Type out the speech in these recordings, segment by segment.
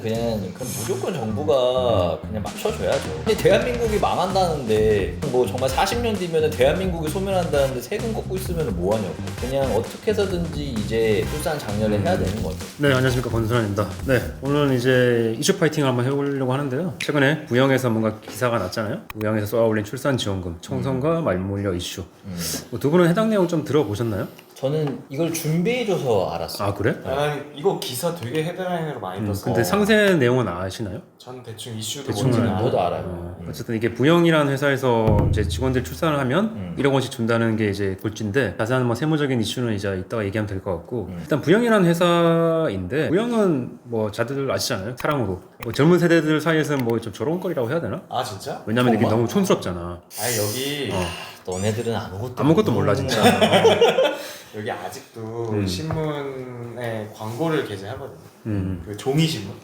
경우에는 그럼 무조건 정부가 그냥 맞춰줘야죠. 근데 대한민국이 망한다는데 뭐 정말 40년 뒤면은 대한민국이 소멸한다는데 세금 걷고 있으면 뭐하냐고. 그냥 어떻게 해서든지 이제 출산 장려를 해야 되는 거죠. 네, 안녕하십니까, 권순환입니다. 네, 오늘은 이제 이슈 파이팅을 한번 해보려고 하는데요. 최근에 부영에서 뭔가 기사가 났잖아요. 부영에서 쏘아올린 출산지원금 청선과 말물려 이슈. 뭐두 분은 해당 내용 좀 들어보셨나요? 저는 이걸 준비해줘서 알았어요. 아, 그래? 난 이거 기사 되게 헤드라인으로 많이 떴어. 근데 상세 내용은 아시나요? 전 대충 이슈도 대충은 뭔지 저도 알아. 알아요. 어쨌든 이게 부영이라는 회사에서 이제 직원들 출산을 하면 1억 원씩 준다는 게 이제 골지인데, 자세한 뭐 세무적인 이슈는 이제 이따가 얘기하면 될 것 같고, 일단 부영이라는 회사인데, 부영은 뭐 자들 아시잖아요. 사랑으로 뭐 젊은 세대들 사이에서는 뭐 좀 조롱거리라고 해야 되나? 아 진짜? 왜냐면 이게 정말? 너무 촌스럽잖아. 아니 여기 너네들은 아무것도 몰라 진짜. 여기 아직도 신문에 광고를 게재하거든요. 그 종이 신문.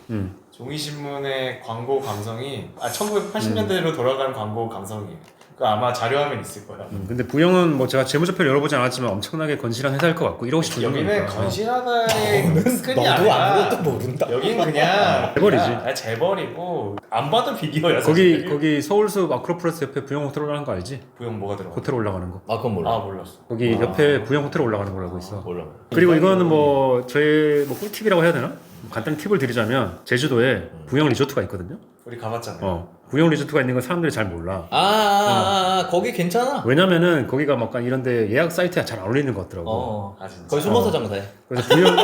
종이 신문의 광고 감성이 1980년대로 돌아가는 광고 감성이에요. 그 아마 자료화면 있을 거야. 근데 부영은 뭐 제가 재무제표를 열어보지 않았지만 엄청나게 건실한 회사일 것 같고 1억씩 주는 여기는 거니까. 건실하다의 끈이 너도 아니라 아무것도 모른다. 여긴 그냥 재벌이지. 그냥 재벌이고 안 봐도 비디오야. 거기 사실. 거기 서울숲 아크로폴리스 옆에 부영 호텔 올라가는 거 알지? 부영 뭐가 들어가? 호텔 올라가는 거. 아 그건 몰라. 아 몰랐어. 거기 옆에 부영 호텔 올라가는 걸로 알고 있어. 몰라. 그리고 이거는 뭐 저의 뭐 꿀팁이라고 해야 되나? 간단히 팁을 드리자면 제주도에 부영 리조트가 있거든요. 우리 가봤잖아요. 부영 리조트가 있는 건 사람들이 잘 몰라. 거기 괜찮아. 왜냐면은 거기가 막 약간 이런데 예약 사이트에 잘 안 올리는 것 같더라고. 아 진짜. 거기 숨어서 장사해. 그래서 부영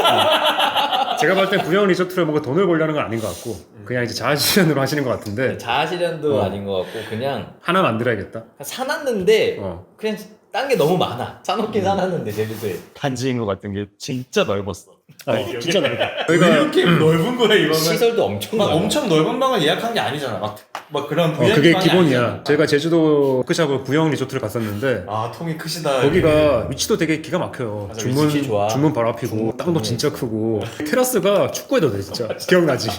제가 봤을 때 부영 리조트를 뭔가 돈을 벌려는 건 아닌 것 같고 그냥 이제 자아실현으로 하시는 것 같은데 자아실현도 아닌 것 같고 그냥 하나 만들어야겠다. 사놨는데 그냥 딴 게 너무 많아. 사놓긴 사놨는데 제주도에. 단지인 것 같은 게 진짜 넓었어. 진짜 넓다. 왜 저희가 이렇게 넓은 거야 이거는? 시설도 엄청 막 많아. 엄청 넓은 방을 예약한 게 아니잖아. 막 그런 VIP 그게 방이 기본이야. 아니잖아. 저희가 제주도 워크샵을 부영 리조트를 갔었는데 아 통이 크시다. 거기가 위치도 되게 기가 막혀요. 맞아, 중문 위치 좋아. 중문 바로 앞이고 땅도 진짜 크고 테라스가 축구해도 돼 진짜. 기억나지?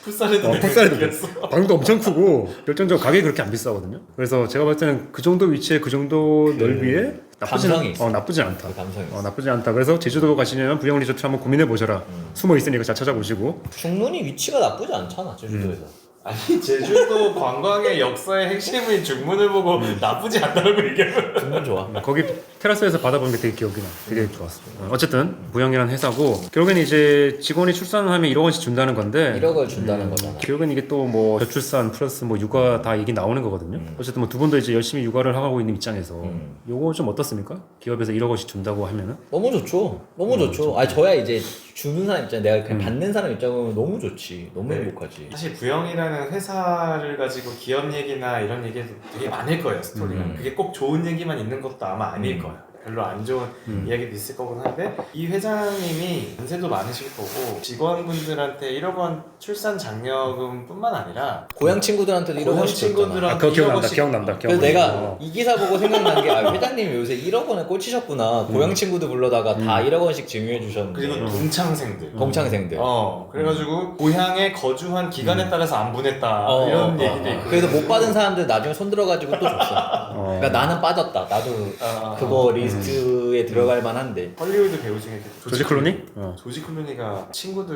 풋살에도 풋살에도 돼. 되겠어. 방도 엄청 크고 결정적으로 가격이 그렇게 안 비싸거든요. 그래서 제가 봤을 때는 그 정도 위치에 그 정도 넓이에 감성이 있어. 나쁘진 않다. 그 감성이 있어. 나쁘지 않다. 그래서 제주도 가시면 부영 리조트 한번 고민해 보셔라. 숨어 있으니까 잘 찾아보시고. 중문이 위치가 나쁘지 않잖아 제주도에서. 아니 제주도 관광의 역사의 핵심인 중문을 보고 나쁘지 않다고 얘기하면 중문 좋아. 거기 테라스에서 받아본 게 되게 기억이 나. 되게 좋았어. 어쨌든 부영이라는 회사고 결국엔 이제 직원이 출산을 하면 1억 원씩 준다는 건데 1억을 준다는 거잖아. 결국엔 이게 또 뭐 저출산 플러스 뭐 육아 다 얘기 나오는 거거든요. 어쨌든 뭐 두 분도 이제 열심히 육아를 하고 있는 입장에서 요거 좀 어떻습니까? 기업에서 1억 원씩 준다고 하면은 너무 좋죠. 너무 좋죠. 아니 저야 이제 주는 사람 입장, 내가 그냥 받는 사람 입장은 너무 좋지. 너무 네. 행복하지. 사실 부영이라는 회사를 가지고 기업 얘기나 이런 얘기도 되게 많을 거예요 스토리가. 그게 꼭 좋은 얘기만 있는 것도 아마 아닐 거야. 별로 안 좋은 이야기도 있을 거긴 한데 이 회장님이 연세도 많으실 거고 직원분들한테 1억 원 출산 장려금 뿐만 아니라 고향 친구들한테도 1억 고향 원씩 줬잖아. 친구들한테 기억난다. 그래서 내가 이 기사 보고 생각난 게 회장님이 요새 1억 원에 꽂히셨구나. 고향 친구들 불러다가 다 1억 원씩 증여해 주셨는데. 그리고 동창생들 동창생들. 그래가지고 고향에 거주한 기간에 따라서 안 보냈다 이런 얘기도 있고. 그래서 못 받은 사람들 나중에 손 들어가지고 또 줬어. 그러니까 나는 빠졌다. 나도 그거 리스트에 들어갈 만한데. 헐리우드 배우 중에 조지 클루니? 조지 클루니가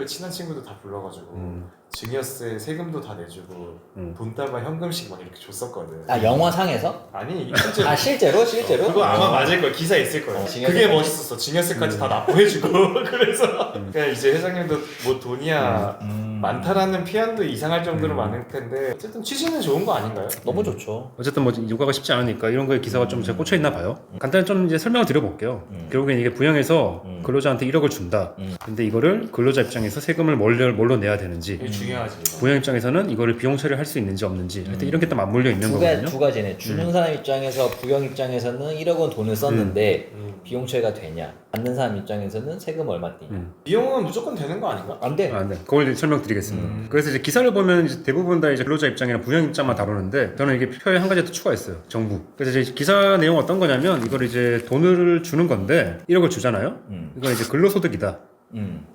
친한 친구들 다 불러가지고 증여세 세금도 다 내주고 돈다발 현금씩 막 이렇게 줬었거든. 아 영화상에서? 아니 실제로. 아 실제로? 그거 아마 맞을 거야. 기사 있을 거야. 그게 멋있었어. 증여세까지 다 납부해주고 그래서 그러니까 이제 회장님도 뭐 돈이야 많다라는 피안도 이상할 정도로 많을 텐데 어쨌든 취지는 좋은 거 아닌가요? 너무 좋죠. 어쨌든 뭐 육아가 쉽지 않으니까 이런 거에 기사가 좀 제가 꽂혀 있나 봐요. 간단히 좀 이제 설명을 드려볼게요. 결국엔 이게 부영에서 근로자한테 1억을 준다. 근데 이거를 근로자 입장에서 세금을 뭘로 내야 되는지, 이게 중요하지. 부영 입장에서는 이거를 비용 처리할 수 있는지 없는지, 하여튼 이런 게 또 맞물려 있는 거거든요. 두 가지네. 주는 사람 입장에서 부영 입장에서는 1억 원 돈을 썼는데 비용 처리가 되냐. 받는 사람 입장에서는 세금 얼마 떼냐. 비용은 무조건 되는 거 아닌가? 안 돼. 네. 그걸 이제 설명드리겠습니다. 그래서 이제 기사를 보면 이제 대부분 다 이제 근로자 입장이나 부영 입장만 다루는데 저는 이게 표에 한 가지 더 추가했어요. 정부. 그래서 이제 기사 내용은 어떤 거냐면 이걸 이제 돈을 주는 건데 1억을 주잖아요. 이건 이제 근로소득이다.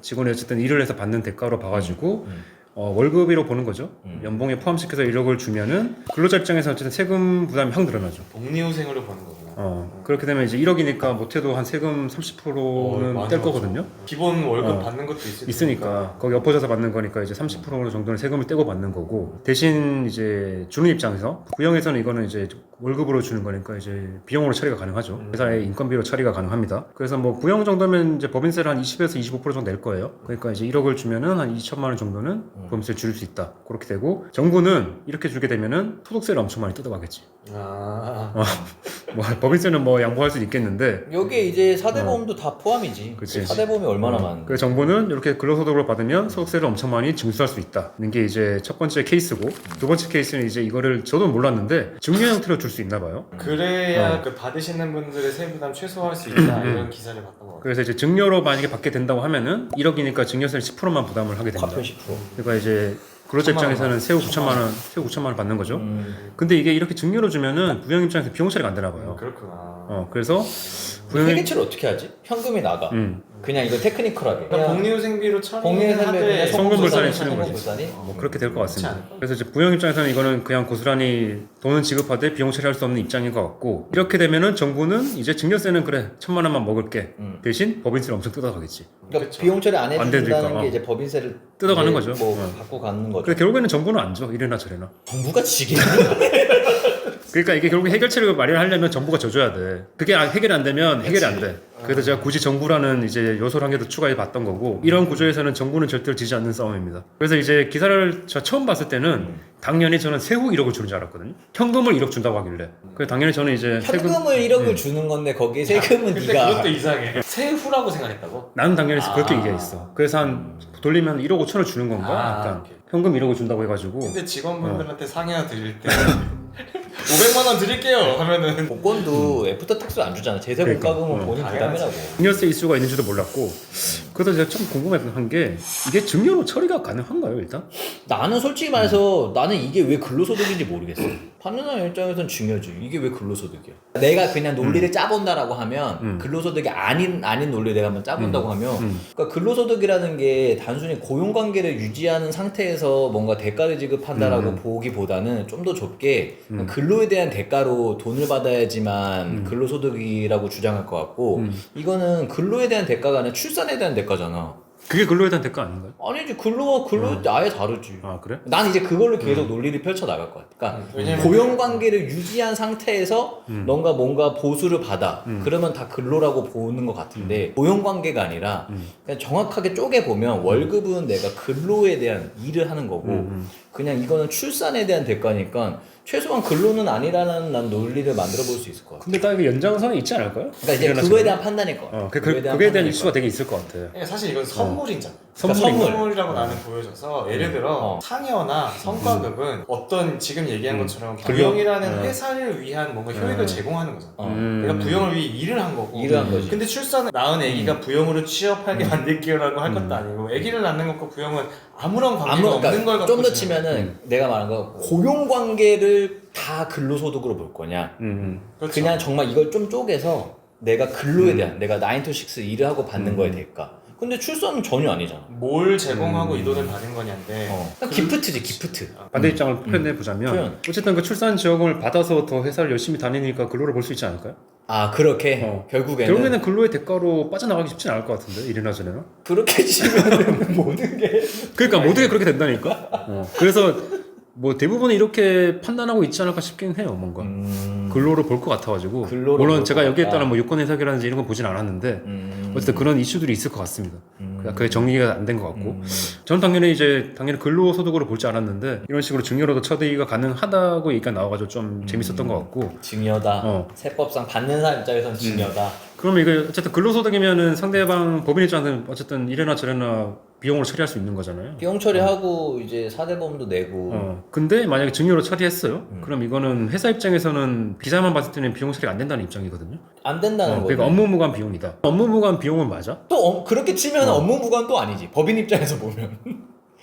직원이 어쨌든 일을 해서 받는 대가로 봐가지고 월급으로 보는 거죠. 연봉에 포함시켜서 1억을 주면은 근로자 입장에서 어쨌든 세금 부담이 확 늘어나죠. 복리후생으로 보는 거구나. 그렇게 되면 이제 1억이니까 못해도 한 세금 30%는 많이 뗄 나오죠. 거거든요. 기본 월급 받는 것도 있으니까 거기 엎어져서 받는 거니까 이제 30% 정도는 세금을 떼고 받는 거고, 대신 이제 주는 입장에서 구형에서는 이거는 이제 월급으로 주는 거니까 이제 비용으로 처리가 가능하죠. 회사의 인건비로 처리가 가능합니다. 그래서 뭐 구형 정도면 이제 법인세를 한 20에서 25% 정도 낼 거예요. 그러니까 이제 1억을 주면은 한 2천만 원 정도는 법인세를 줄일 수 있다. 그렇게 되고, 정부는 이렇게 주게 되면은 소득세를 엄청 많이 뜯어가겠지. 뭐 법인세는 뭐 양보할 수 있겠는데, 여기에 이제 4대 보험도 다 포함이지. 그치. 4대 보험이 얼마나 많은데. 그 정부는 이렇게 근로소득을 받으면 소득세를 엄청 많이 징수할 수 있다는 게 이제 첫 번째 케이스고, 두 번째 케이스는 이제 이거를 저도 몰랐는데 증여 형태로 줄 수 있나 봐요. 그래야 그 받으시는 분들의 세부담 최소화할 수 있다 이런 기사를 봤던 것 같아요. 그래서 이제 증여로 만약에 받게 된다고 하면은 1억이니까 증여세를 10%만 부담을 하게 됩니다. 과표 10%. 그러니까 이제 근로자 입장에서는 세후 9천만 원 받는 거죠. 근데 이게 이렇게 증여로 주면은 부영 입장에서 비용 처리가 안 되나 봐요. 그렇구나. 그래서 회계처리 어떻게 하지? 현금이 나가. 그냥 이거 테크니컬하게. 그러니까 복리후생비로 처리는 복리후생비에 하되 성금불산이 치는 거지. 성금불산이? 뭐 그렇게 될 것 같습니다. 그렇지 않을까? 그래서 이제 부영 입장에서는 이거는 그냥 고스란히 돈은 지급하되 비용 처리할 수 없는 입장인 것 같고, 이렇게 되면은 정부는 이제 증여세는 그래 1,000만 원만 먹을게, 대신 법인세를 엄청 뜯어가겠지. 그러니까 비용 처리 안 안 해준다는 되니까, 게 이제 법인세를 뜯어가는 이제 거죠. 뭐 갖고 가는 거죠. 그래서 결국에는 정부는 안 줘. 이래나 저래나. 정부가 지게. 그러니까 이게 결국 해결책을 마련하려면 정부가 져줘야 돼. 그게 해결이 안 되면 해결이 안 돼. 그래서 제가 굳이 정부라는 이제 요소를 한 개 더 추가해 봤던 거고, 이런 구조에서는 정부는 절대로 지지 않는 싸움입니다. 그래서 이제 기사를 저 처음 봤을 때는 당연히 저는 세후 1억을 주는 줄 알았거든요. 현금을 1억 준다고 하길래. 그래서 당연히 저는 이제 현금을 1억을 주는 건데 거기에 세금은 근데 네가 그것도 이상해. 세후라고 생각했다고? 나는 당연히 그렇게 얘기했어. 그래서 한 돌리면 1억 5천을 주는 건가? 약간 오케이. 현금 1억을 준다고 해가지고. 근데 직원분들한테 상여 드릴 때 500만 원 드릴게요 하면은 복권도 애프터 텍스를 안 주잖아. 제세 공과금은 본인 부담이라고. 증여세 이슈가 있는지도 몰랐고, 그래서 제가 좀 궁금했던 게 이게 증여로 처리가 가능한가요 일단? 나는 솔직히 말해서 나는 이게 왜 근로소득인지 모르겠어. 받는 사람 입장에서는 중요하지. 이게 왜 근로소득이야? 내가 그냥 논리를 짜본다라고 하면 근로소득이 아닌 논리를 내가 한번 짜본다고 하면 그러니까 근로소득이라는 게 단순히 고용관계를 유지하는 상태에서 뭔가 대가를 지급한다라고 보기보다는 좀 더 좁게 근로에 대한 대가로 돈을 받아야지만 근로소득이라고 주장할 것 같고 이거는 근로에 대한 대가가 아니라 출산에 대한 대가잖아. 그게 근로에 대한 대가 아닌가요? 아니지 근로 아예 다르지. 아 그래? 난 이제 그걸로 계속 논리를 펼쳐 나갈 거야. 그러니까 왜냐면 고용 관계를 유지한 상태에서 뭔가 보수를 받아. 그러면 다 근로라고 보는 것 같은데 고용 관계가 아니라 그냥 정확하게 쪼개 보면 월급은 내가 근로에 대한 일을 하는 거고 그냥 이거는 출산에 대한 대가니까 최소한 근로는 아니라는 난 논리를 만들어 볼 수 있을 것 같아. 근데 딱 이게 연장선이 있지 않을까요? 그러니까 이제 그거에 대한 판단일 것 같아. 그거에 대한 판단일 이슈가 것 되게 있을 것 같아요. 그러니까 사실 이건 선물이잖아. 선물. 선물이라고 나는 보여져서 예를 들어 상여나 성과급은 어떤 지금 얘기한 것처럼 부영이라는 회사를 위한 뭔가 효익을 제공하는 거잖아. 내가 부영을 위해 일을 한 거고. 일을 한 거지. 근데 출산을 낳은 아기가 부영으로 취업하게 만들게요라고 할 것도 아니고 아기를 낳는 것과 부영은 아무런 관계가 없는 걸 갖고 좀 더 치면은 내가 말한 거 고용 관계를 다 근로소득으로 볼 거냐 그렇죠. 그냥 정말 이걸 좀 쪼개서 내가 근로에 대한 내가 9 to 6 일을 하고 받는 거에 될까. 근데 출산은 전혀 아니잖아. 뭘 제공하고 이 돈을 받은 거냐인데 그냥 기프트지 기프트. 반대 입장을 표현해 보자면 표현. 어쨌든 그 출산 지원금을 받아서 더 회사를 열심히 다니니까 근로를 볼 수 있지 않을까요? 아 그렇게 결국에는 근로의 대가로 빠져나가기 쉽진 않을 것 같은데 이래나 저래나. 그렇게 치면은 모든 게 그러니까 모든 게 그렇게 된다니까. 그래서 뭐 대부분 이렇게 판단하고 있지 않을까 싶긴 해요. 뭔가 근로로 볼 것 같아가지고. 근로로 물론 볼 제가 것 여기에 같다. 따른 뭐 유권 해석이라든지 이런 건 보진 않았는데 어쨌든 그런 이슈들이 있을 것 같습니다. 그게 정리가 안 된 것 같고. 저는 당연히 근로소득으로 볼지 않았는데 이런 식으로 증여로도 처리가 가능하다고 얘기가 나와가지고 좀 재밌었던 것 같고. 증여다. 세법상 받는 사람 입장에서는 증여다. 그러면 이게 어쨌든 근로소득이면은 상대방 법인 입장에서는 어쨌든 이래나 저래나 비용으로 처리할 수 있는 거잖아요. 비용 처리하고 이제 4대 보험도 내고. 근데 만약에 증여로 처리했어요. 그럼 이거는 회사 입장에서는 비자만 봤을 때는 비용 처리가 안 된다는 입장이거든요. 안 된다는 거예요. 그러니까 업무 무관 비용이다. 업무 무관 비용은 맞아? 또 그렇게 치면 업무 무관 또 아니지. 법인 입장에서 보면.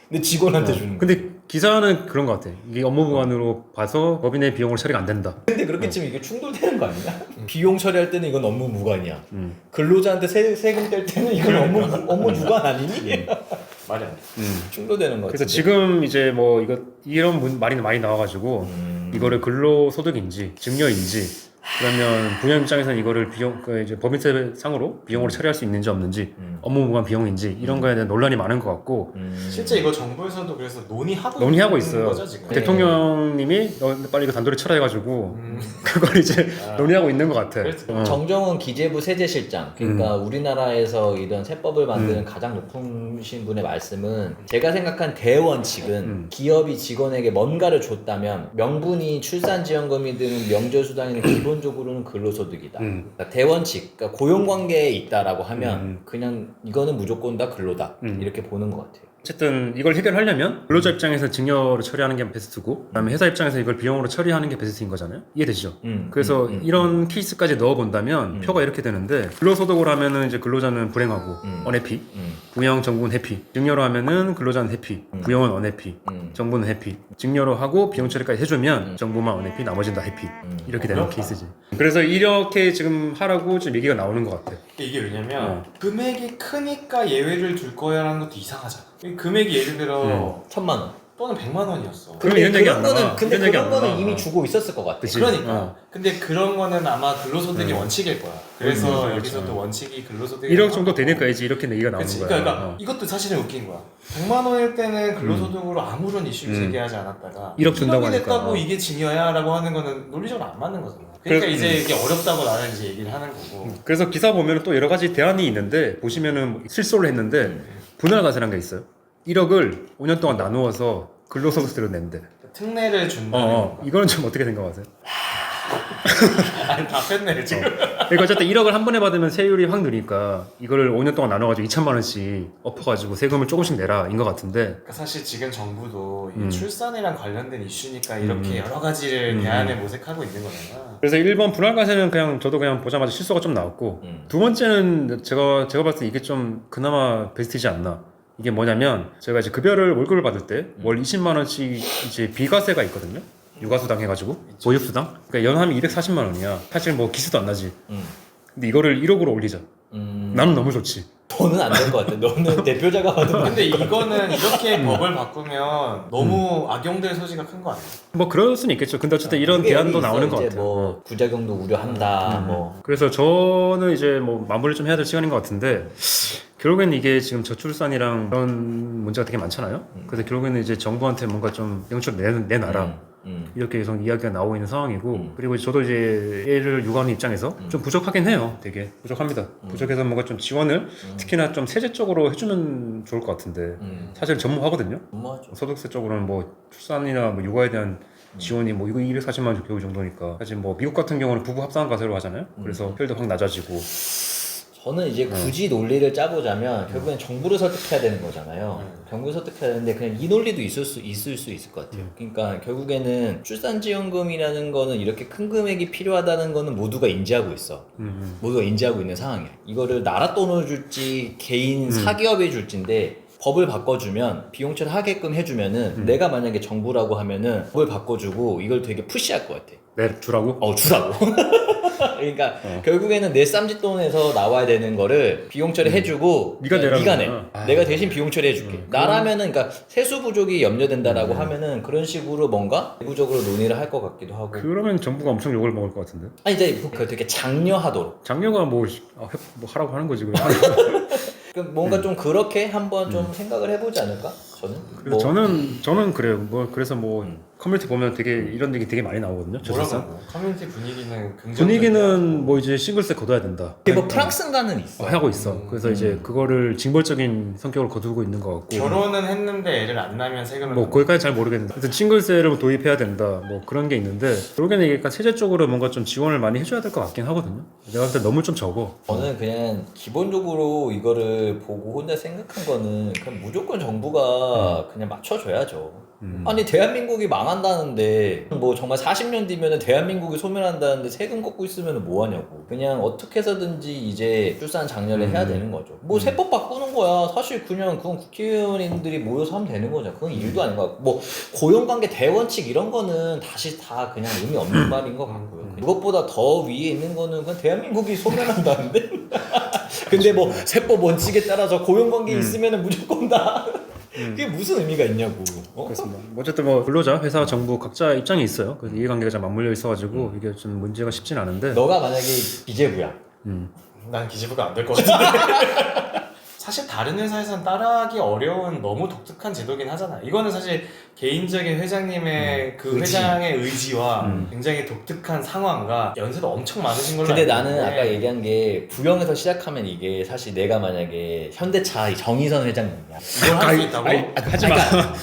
근데 직원한테 주는 거. 근데 기사는 그런 것 같아. 이게 업무 무관으로 봐서 법인의 비용으로 처리가 안 된다. 근데 그렇게 치면 이게 충돌되는 거 아니야? 비용 처리할 때는 이건 업무 무관이야. 근로자한테 세금 뗄 때는 이건 업무 무관 아니니? 맞아. 충돌되는 거 같아. 그래서 지금 이제 뭐 이런 말이 많이 나와가지고 이거를 근로소득인지 증여인지 그러면 부양 입장에서는 이거를 이제 법인세 상으로 비용으로 처리할 수 있는지 없는지, 업무 무관 비용인지 이런 거에 대한 논란이 많은 것 같고, 실제 이거 정부에서도 그래서 논의하고 있는 있어요. 거죠 지금. 대통령님이 너 빨리 이거 단도리 쳐라 해가지고 그걸 이제 논의하고 있는 것 같아. 그렇죠. 정정은 기재부 세제실장, 그러니까 우리나라에서 이런 세법을 만드는 가장 높으신 분의 말씀은, 제가 생각한 대원칙은 기업이 직원에게 뭔가를 줬다면 명분이 출산지원금이든 명절수당이든 기본적으로는 근로소득이다. 그러니까 대원칙, 그러니까 고용관계에 있다라고 하면 그냥 이거는 무조건 다 근로다, 이렇게 보는 것 같아요. 어쨌든 이걸 해결하려면 근로자 입장에서 증여로 처리하는 게 베스트고, 그다음에 회사 입장에서 이걸 비용으로 처리하는 게 베스트인 거잖아요. 이해되시죠? 그래서 이런 케이스까지 넣어본다면 표가 이렇게 되는데, 근로소득으로 하면은 이제 근로자는 불행하고 언해피, 부양 정부는 해피, 증여로 하면은 근로자는 해피, 부양은 언해피, 정부는 해피, 증여로 하고 비용 처리까지 해주면 정부만 언해피, 나머지는 다 해피, 이렇게 되는 어렵다. 케이스지. 그래서 이렇게 지금 하라고 지금 얘기가 나오는 것 같아. 이게 왜냐면 금액이 크니까 예외를 둘 거야라는 것도 이상하잖아. 이 금액이 예를 들어 1,000만 원. 또는 100만 원이었어. 그럼 이런 얘기 안 거는 나와. 근데 이런 얘기 그런 안 거는 나와. 이미 주고 있었을 것 같아. 그치. 그러니까. 근데 그런 거는 아마 근로소득이 원칙일 거야. 그래서 여기서도 원칙이 근로소득이 1억 정도 되니까 이제 이렇게 얘기가 나오는 그치. 거야. 그러니까 이것도 사실은 웃긴 거야. 100만 원일 때는 근로소득으로 아무런 이슈를 제기하지 않았다가 1억 준다고 1억이 하니까. 됐다고 이게 증여야라고 하는 거는 논리적으로 안 맞는 거잖아. 그러니까 이제 이게 어렵다고 나는 이제 얘기를 하는 거고. 그래서 기사 보면 또 여러 가지 대안이 있는데, 보시면은 실소를 했는데 분할과세라는 게 있어요. 1억을 5년 동안 나누어서 근로소득세로 낸대. 특례를 준다는 이거는 좀 어떻게 생각하세요? 아니 다 뺐네 지금. 그러니까 어쨌든 1억을 한 번에 받으면 세율이 확 느니까 이거를 5년 동안 나눠가지고 2천만 원씩 엎어가지고 세금을 조금씩 내라 인 것 같은데, 그러니까 사실 지금 정부도 이 출산이랑 관련된 이슈니까 이렇게 여러 가지를 대안을 모색하고 있는 거잖아. 그래서 1번 분할과세는 그냥 저도 그냥 보자마자 실수가 좀 나왔고, 두 번째는 제가 봤을 때 이게 좀 그나마 베스트이지 않나. 이게 뭐냐면, 제가 이제 급여를 월급을 받을 때 월 20만 원씩 이제 비과세가 있거든요. 육아수당 해가지고 보육수당. 그러니까 연하면 240만 원이야. 사실 뭐 기수도 안 나지. 근데 이거를 1억으로 올리자. 나는 너무 좋지. 너는 안 될 것 같아. 너는 대표자가 받으면 근데 이거는 이렇게 법을 바꾸면 너무 악용될 소지가 큰 거 아니야? 뭐 그럴 수는 있겠죠. 근데 어쨌든 이런 그게 대안도 있어. 나오는 것 이제 같아요. 뭐 부작용도 우려한다. 뭐 그래서 저는 이제 뭐 마무리 좀 해야 될 시간인 것 같은데, 결국에는 이게 지금 저출산이랑 그런 문제가 되게 많잖아요. 그래서 결국에는 이제 정부한테 뭔가 좀 영적으로 내놔라. 이렇게 계속 이야기가 나오고 있는 상황이고, 그리고 저도 이제 애를 육아하는 입장에서 좀 부족하긴 해요. 되게 부족합니다. 부족해서 뭔가 좀 지원을 특히나 좀 세제적으로 해주면 좋을 것 같은데, 사실 전무하거든요. 너무하죠. 소득세 쪽으로는 뭐 출산이나 뭐 육아에 대한 지원이 뭐 이거 240만 원 배우 정도니까, 사실 뭐 미국 같은 경우는 부부 합산한 과세로 하잖아요. 그래서 혈도 확 낮아지고. 저는 이제 굳이 논리를 짜보자면 결국엔 정부를 설득해야 되는 거잖아요. 정부를 설득해야 되는데 그냥 이 논리도 있을 수 있을 것 같아요. 그러니까 결국에는 출산지원금이라는 거는 이렇게 큰 금액이 필요하다는 거는 모두가 인지하고 있어. 모두가 인지하고 있는 상황이야. 이거를 나라 돈을 줄지 개인 사기업이 줄지인데, 법을 바꿔주면 비용 처리하게끔 해주면은 내가 만약에 정부라고 하면은 법을 바꿔주고 이걸 되게 푸시할 것 같아. 네, 주라고? 주라고. 그러니까 결국에는 내 쌈짓돈에서 나와야 되는 거를 비용 처리해주고 네가 내라는 네가 내. 거야. 내가 대신 비용 처리해줄게. 나라면은 그러니까 세수 부족이 염려된다라고 하면은 그런 식으로 뭔가 내부적으로 논의를 할 것 같기도 하고. 그러면 정부가 엄청 욕을 먹을 것 같은데. 아니 이제 그 되게 장려하도록. 장녀가 뭐 하라고 하는 거지. 그럼. 뭔가 좀 그렇게 한번 좀 생각을 해보지 않을까? 저는. 그래서 저는 그래요. 뭐 그래서 뭐 커뮤니티 보면 되게 이런 얘기 되게 많이 나오거든요. 저출산. 뭐라고? 커뮤니티 분위기는 긍정적이야. 분위기는 뭐 이제 싱글세 거둬야 된다. 그게 뭐 프랑스인가는 있어. 하고 있어. 그래서 이제 그거를 징벌적인 성격을 거두고 있는 것 같고. 결혼은 했는데 애를 안 낳으면 세금을 뭐 거기까지 잘 모르겠는데, 하여튼 싱글세를 도입해야 된다. 뭐 그런 게 있는데, 결국에는 이게 세제 쪽으로 뭔가 좀 지원을 많이 해줘야 될 것 같긴 하거든요. 내가 봤을 때 너무 좀 적어. 저는 그냥 기본적으로 이거를 보고 혼자 생각한 거는 그냥 무조건 정부가 그냥 맞춰줘야죠. 아니 대한민국이 망한다는데 뭐 정말 40년 뒤면은 대한민국이 소멸한다는데 세금 걷고 있으면 뭐 하냐고. 그냥 어떻게 해서든지 이제 출산 장려를 해야 되는 거죠. 뭐 세법 바꾸는 거야. 사실 그냥 그건 국회의원님들이 모여서 하면 되는 거죠. 그건 일도 아닌 것 같고, 뭐 고용관계 대원칙 이런 거는 다시 다 그냥 의미 없는 말인 것 같고요. 그것보다 더 위에 있는 거는 그냥 대한민국이 소멸한다는데 근데 뭐 세법 원칙에 따라서 고용관계 있으면은 무조건 다 그게 무슨 의미가 있냐고. 그렇습니다. 어쨌든 뭐 근로자, 회사, 정부 각자 입장이 있어요. 그래서 이해관계가 잘 맞물려 있어가지고 이게 좀 문제가 쉽진 않은데. 너가 만약에 기재부야. 난 기재부가 안 될 것 같은데. 사실 다른 회사에서는 따라하기 어려운 너무 독특한 제도긴 하잖아. 이거는 사실 개인적인 회장님의 그 의지. 회장의 의지와 굉장히 독특한 상황과 연세도 엄청 많으신 걸로 근데 알고 나는 있는데 아까 얘기한 게 부영에서 시작하면 이게 사실 내가 만약에 현대차 이 정의선 회장님이야. 이걸 할 수 있다고? 하지 마.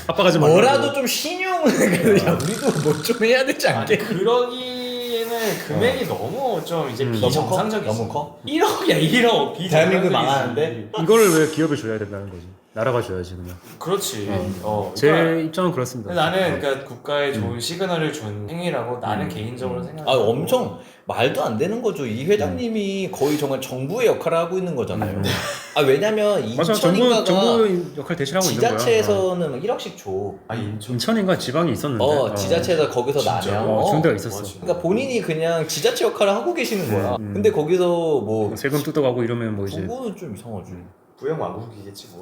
아빠 가지 마. 뭐라도 좀 신용을 야 우리도 뭐 좀 해야 되지 아니 않게? 그러기에는 금액이 너무 좀 이제 너무 커? 비정상적이지. 너무 커? 1억이야 1억. 대한민국이 비정상적이지. 망하는데? 이거를 왜 기업에 줘야 된다는 거지. 나라가 줘야지 그냥. 그렇지. 제 그러니까 입장은 그렇습니다. 나는 그러니까 국가에 좋은 시그널을 준 행위라고 나는 개인적으로 생각해. 아 엄청 말도 안 되는 거죠. 이 회장님이 거의 정말 정부의 역할을 하고 있는 거잖아요. 아 왜냐면 맞아, 정부 인천인가가 역할 대신하고 있는 거야. 지자체에서는 막 1억씩 줘. 아 인천. 인천인가 지방이 있었는데. 지자체에서 거기서 진짜? 나면 준 데가 있었어. 그러니까 본인이 그냥 지자체 역할을 하고 계시는 거야. 근데 거기서 뭐 세금 뜯어가고 이러면 뭐 이제 그거는 좀 이상하지. 부영 왕국이겠지 뭐.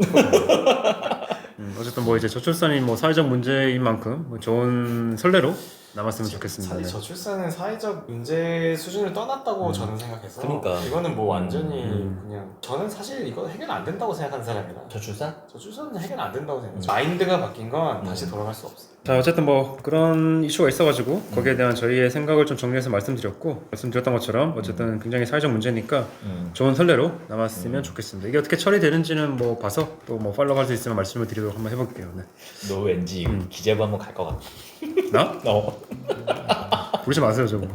어쨌든 뭐 이제 저출산이 뭐 사회적 문제인 만큼 뭐 좋은 선례로 남았으면 좋겠습니다. 사실 네. 저출산은 사회적 문제 수준을 떠났다고 저는 생각해서 그러니까. 이거는 뭐 완전히 그냥 저는 사실 이거 해결 안 된다고 생각하는 사람이라 저출산? 저출산은 해결 안 된다고 생각해요. 마인드가 바뀐 건 다시 돌아갈 수 없어. 자 어쨌든 뭐 그런 이슈가 있어가지고 거기에 대한 저희의 생각을 좀 정리해서 말씀드렸던 것처럼 어쨌든 굉장히 사회적 문제니까 좋은 선례로 남았으면 좋겠습니다. 이게 어떻게 처리되는지는 뭐 봐서 또 뭐 팔로우 할 수 있으면 말씀을 드리도록 한번 해볼게요. 네. 너 왠지 기재부 한번 갈 것 같아. 나? 부르지 마세요 저거.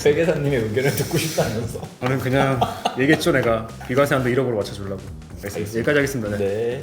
회계사님의 의견을 듣고 싶다면서. 저는 그냥 얘기했죠 내가 비과세한도 1억으로 맞춰주려고. 여기까지 하겠습니다. 네. 네.